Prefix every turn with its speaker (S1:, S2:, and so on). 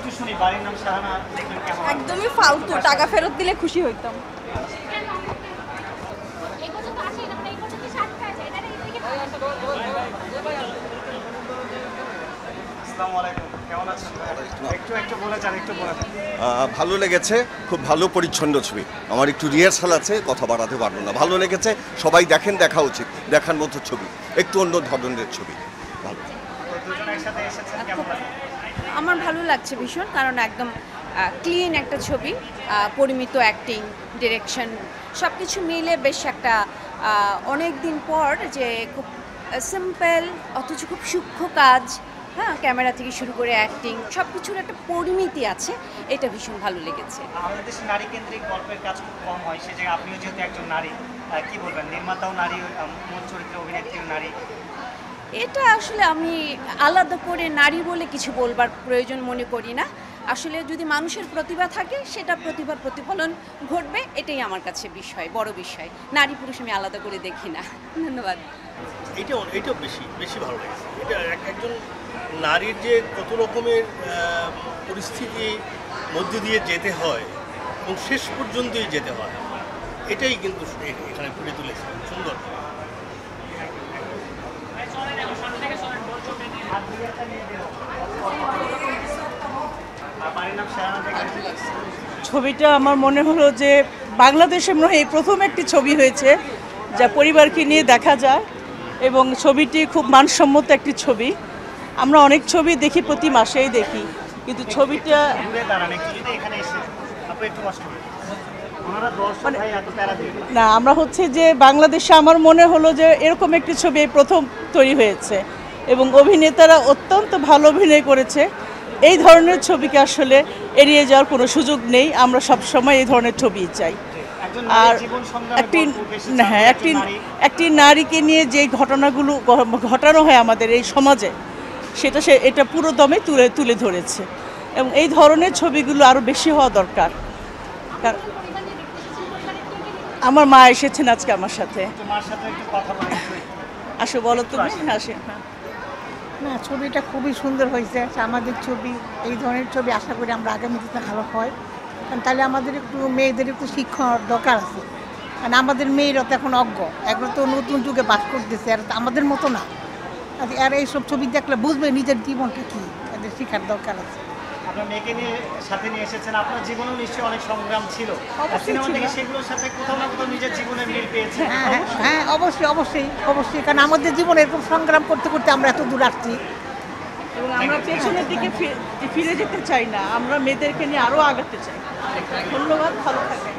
S1: একটু শুনি বাড়ির নাম শাহানা দেখলেন কেমন?
S2: একদমই ফালতু, টাকা ফেরত দিলে খুশি হইতাম।
S1: আসসালামু আলাইকুম, কেমন আছেন? একটু একটু বলে যান, একটু বলে যান।
S3: ভালো লেগেছে, খুব ভালো পরিচ্ছন্ন ছবি। আমার একটু রিহার্সাল আছে, কথা বাড়াতে পারবো না। ভালো লেগেছে, সবাই দেখেন, দেখা উচিত, দেখার মতো ছবি, একটু অন্য ধরনের ছবি। ভালো।
S1: তো দুজন একসাথে এসেছেন, কেমন লাগে?
S2: আমার ভালো লাগছে ভীষণ, কারণ একদম ক্লিন একটা ছবি, পরিমিত অ্যাক্টিং, ডিরেকশন সব কিছু মিলে বেশ একটা অনেক দিন পর যে খুব সিম্পল অথচ খুব সূক্ষ্ম কাজ, হ্যাঁ, ক্যামেরা থেকে শুরু করে অ্যাক্টিং সব কিছুর একটা পরিমিতি আছে, এটা ভীষণ ভালো লেগেছে।
S1: আমাদের দেশে নারী কেন্দ্রিক গল্পের কাজ খুব কম হয়, সে জায়গায় আপনিও যেহেতু একজন নারী, কি বলবেন? নির্মাতাও নারী, মূল চরিত্রে অভিনেত্রীও নারী।
S2: এটা আসলে আমি আলাদা করে নারী বলে কিছু বলবার প্রয়োজন মনে করি না। আসলে যদি মানুষের প্রতিভা থাকে সেটা প্রতিভার প্রতিফলন ঘটবে, এটাই আমার কাছে বিষয়, বড় বিষয়। নারী পুরুষ আমি আলাদা করে দেখি না। ধন্যবাদ।
S4: এইটা বেশি বেশি ভালো লেগেছে। এটা একজন নারীর যে কত রকমের পরিস্থিতি মধ্যে দিয়ে যেতে হয় এবং শেষ পর্যন্তই যেতে হয়, এটাই কিন্তু এখানে ফুটে তুলেছে সুন্দর।
S1: বাড়ির নাম শাহানা দেখলেন?
S5: ছবিটা আমার মনে হলো যে বাংলাদেশে মনে হয় এই প্রথম একটি ছবি হয়েছে যা পরিবারকে নিয়ে দেখা যায়, এবং ছবিটি খুব মানসম্মত একটি ছবি। আমরা অনেক ছবি দেখি, প্রতি মাসেই দেখি, কিন্তু ছবিটা
S1: ঘুরে দাঁড়ান একটু, যদি এখানে এসে আপনি একটু কষ্ট করেন। ওনারা দর্শক ভাই এত প্যারা দিয়ে
S5: না, আমরা হচ্ছে যে বাংলাদেশে আমার মনে হলো যে এরকম একটি ছবি এই প্রথম তৈরি হয়েছে, এবং অভিনেতারা অত্যন্ত ভালো অভিনয় করেছে। এই ধরনের ছবিকে আসলে এড়িয়ে যাওয়ার কোনো সুযোগ নেই, আমরা সব সময় এই ধরনের ছবি চাই। আর একটি নারীকে নিয়ে যে ঘটনাগুলো ঘটানো হয় আমাদের এই সমাজে, এটা পুরো দমে তুলে ধরেছে, এবং এই ধরনের ছবিগুলো আরও বেশি হওয়া দরকার। আমার মা এসেছেন আজকে আমার সাথে।
S1: তোমার সাথে একটু কথা বলে
S5: আসো, বলো তুমি। আসে।
S6: না, ছবিটা খুবই সুন্দর হয়েছে। আমাদের ছবি, এই ধরনের ছবি আশা করি আমরা আগামীতে ভালো হয়, কারণ তাহলে আমাদের একটু মেয়েদের একটু শিক্ষার দরকার আছে। কারণ আমাদের মেয়েরা তো এখন অজ্ঞ, এখন তো নতুন যুগে বাস করতেছে, আর আমাদের মতো না। আর এইসব ছবি দেখলে বুঝবে নিজের জীবনটা কী, এদের শিক্ষার দরকার আছে।
S1: আপনার মেয়েকে নিয়ে সাথে নিয়ে এসেছেন, আপনার জীবনেও নিশ্চয়ই অনেক সংগ্রাম ছিল। সিনেমা থেকে সেগুলোর সাথে কোথাও না কোথাও নিজের জীবনের মিল পেয়েছে।
S6: হ্যাঁ, অবশ্যই, কারণ আমাদের জীবনে এরকম সংগ্রাম করতে করতে আমরা এত দূর আসছি,
S5: এবং আমরা পেছনের দিকে ফিরে যেতে চাই না, আমরা মেয়েদেরকে নিয়ে আরও আগাতে চাই। ধন্যবাদ, ভালো থাকেন।